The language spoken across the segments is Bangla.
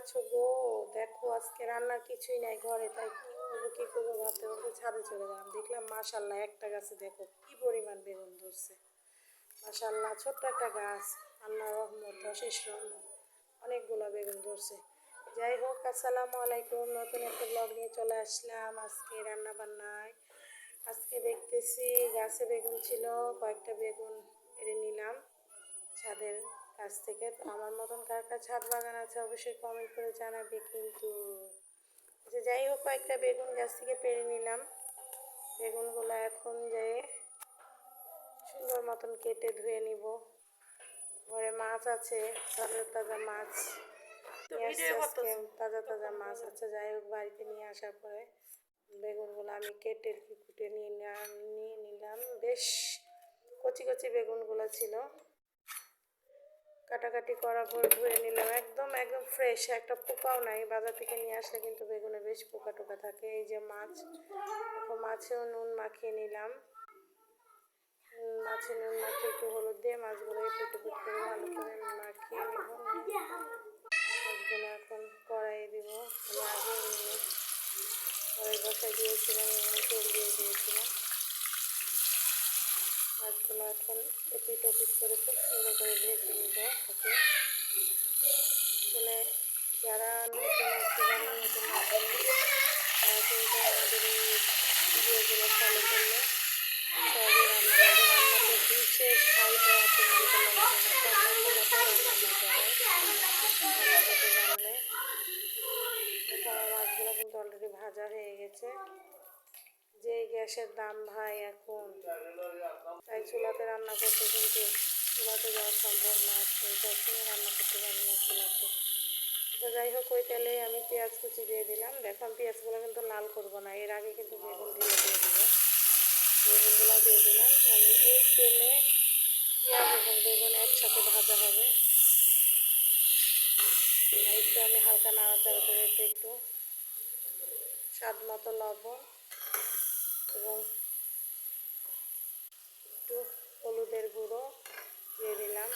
আছো গো? দেখো আজকে রান্নার কিছুই নাই ঘরে, তাই কি করবো ভাবতে ভাবতে ছাদে চলে গেলাম। দেখলাম মাশাল্লাহ একটা গাছে দেখো কি পরিমাণ বেগুন ধরছে। মাশাল্লাহ ছোট্ট একটা গাছ, আল্লাহ রহমত অশেষ রহমত, অনেকগুলো বেগুন ধরছে। যাই হোক, আসসালামু আলাইকুম, নতুন একটা ব্লগ নিয়ে চলে আসলাম। আজকে রান্না বান্নায় আজকে দেখতেছি গাছে বেগুন ছিল, কয়েকটা বেগুন এনে নিলাম ছাদের কাছ থেকে। তো আমার মতন কার কার ছাদ বাগান আছে অবশ্যই কমেন্ট করে জানাবে কিন্তু। যে যাই হোক, কয়েকটা বেগুন গাছ থেকে পেরে নিলাম। বেগুনগুলো এখন যেয়ে সুন্দর মতন কেটে ধুয়ে নিব। ঘরে মাছ আছে, তাজা তাজা মাছ নিয়ে আসছে আজকে, তাজা তাজা মাছ আছে। যাই হোক, বাড়িতে নিয়ে আসার পরে বেগুনগুলো আমি কেটে কুটে নিয়ে নিলাম। বেশ কচি কচি বেগুনগুলো ছিল, কাটাকাটি করার পর ধুয়ে নিলাম। একদম একদম ফ্রেশ, একটা পোকাও নাই। বাজার থেকে নিয়ে আসলে কিন্তু বেগুনে বেশ পোকা টোকা থাকে। এই যে মাছ, দেখো মাছেও নুন মাখিয়ে নিলাম। মাছে নুন মাখিয়ে একটু হলুদ দিয়ে মাছগুলো একটু করে ভালো করে মাখিয়ে নিব। মাছগুলো এখন কড়াইয়ে দিব। আমি আগে কড়াই বসাই দিয়েছিলাম এবং তেল দিয়ে দিয়েছিলাম। মাছগুলো এখন এপিট ওপিট করে খুব সুন্দর করে ভেজে নিব। ওকে, আসলে যারা নতুন আছে বা নতুন না জানে, তারা কিন্তু আমাদের এই ভিডিওগুলো ফলো করলে সবই রান্নাতে বিশেষ হাইটা এত মশলা লাগে না, কম মশলাতে রান্না মজা হয় রান্না করতে জানলে। দেখো আমার মাছগুলো কিন্তু অলরেডি ভাজা হয়ে গেছে। যে গ্যাসের দাম ভাই এখন, তাই চুলাতে রান্না করতে কিন্তু চুলাতে যাওয়া সম্ভব না, সবসময় রান্না করতে পারি না চুলাতে। তো যাই হোক, ওই তেলে আমি পেঁয়াজ কুচি দিয়ে দিলাম। দেখো আমি পেঁয়াজগুলো কিন্তু লাল করবো না, এর আগে কিন্তু বেগুন ঢেলে দিয়ে দিব। বেগুনগুলো দিয়ে দিলাম। আমি এই তেলে পেঁয়াজ এবং বেগুন একসাথে ভাজা হবে, একটু আমি হালকা নাড়াচাড়া করে একটু স্বাদ মতো লবণ এবং একটু হলুদের গুঁড়ো দিয়ে দিলাম।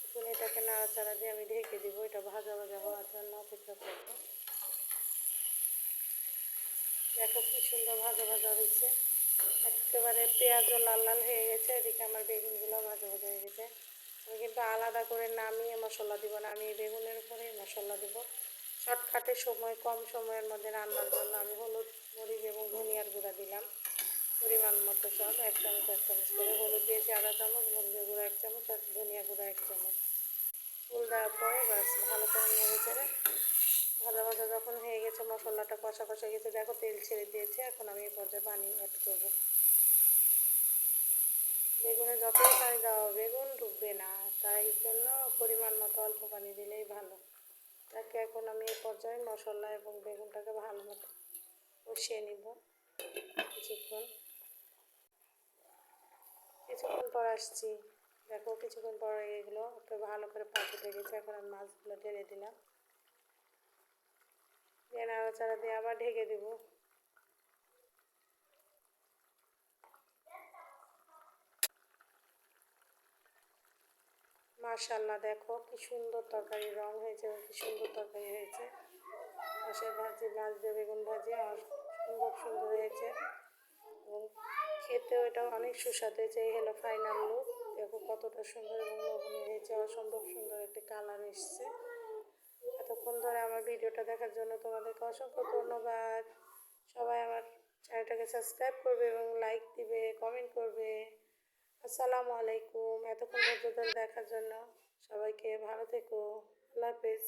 এখন এটাকে নাড়াচাড়া দিয়ে আমি ঢেকে দিব। এটা ভাজা ভাজা হওয়ার জন্য অপেক্ষা করব। দেখো কি সুন্দর ভাজা ভাজা হয়েছে, একেবারে পেঁয়াজও লাল লাল হয়ে গেছে। এদিকে আমার বেগুনগুলো ভাজা ভাজা হয়ে গেছে। আমি কিন্তু আলাদা করে নামিয়ে মশলা দিব না, আমি এই বেগুনের উপরেই মশলা দিব। শর্টকাটে সময়, কম সময়ের মধ্যে রান্নার জন্য আমি হলুদ, মরিচ এবং ধনিয়ার গুঁড়া দিলাম পরিমাণ মতো সব। এক চামচ করে হলুদ দিয়েছি, আধা চামচ মরিচের গুঁড়া 1 চামচ, আর ধনিয়া গুঁড়া 1 চামচ। ফুল দেওয়ার পরে ব্যাস ভালো করে নেড়ে চেড়ে ভাজা ভাজা যখন হয়ে গেছে, মশলাটা কষা কষা গেছে, দেখো তেল ছেড়ে দিয়েছে। এখন আমি এই পর্যায়ে পানি অ্যাড করবো। বেগুনে যতই পানি দেওয়া বেগুন ডুববে না, তাই জন্য পরিমাণ মতো অল্প পানি দিলেই ভালো। তাকে এখন আমি এই পর্যায়ে মশলা এবং বেগুনটাকে ভালো মতো কষিয়ে নিব কিছুক্ষণ। কিছুক্ষণ পর আসছি, দেখো কিছুক্ষণ পর এগুলো একটু ভালো করে পাক উঠে গেছে। এখন আমি মাছগুলো ঢেলে দিলাম, দিয়ে নাড়াচাড়া দিয়ে আবার ঢেকে দেব। মাশাল্লাহ দেখো কি সুন্দর তরকারি রং হয়েছে, কি সুন্দর তরকারি হয়েছে। মাছের ভাজি, মাছ দিয়ে বেগুন ভাজি খুব সুন্দর হয়েছে এবং খেতেও এটা অনেক সুস্বাদু হয়েছে। এই হলো ফাইনাল লুক। দেখো কতটা সুন্দর এবং লোভনীয় হয়েছে, অসম্ভব সুন্দর একটা কালার এসছে। এতক্ষণ ধরে আমার ভিডিওটা দেখার জন্য তোমাদেরকে অসংখ্য ধন্যবাদ। সবাই আমার চ্যানেলটাকে সাবস্ক্রাইব করবে এবং লাইক দিবে, কমেন্ট করবে। আসসালামু আলাইকুম। এতক্ষণ পর্যন্ত দেখার জন্য সবাইকে ভালো থেকো। আল্লাহ হাফেজ।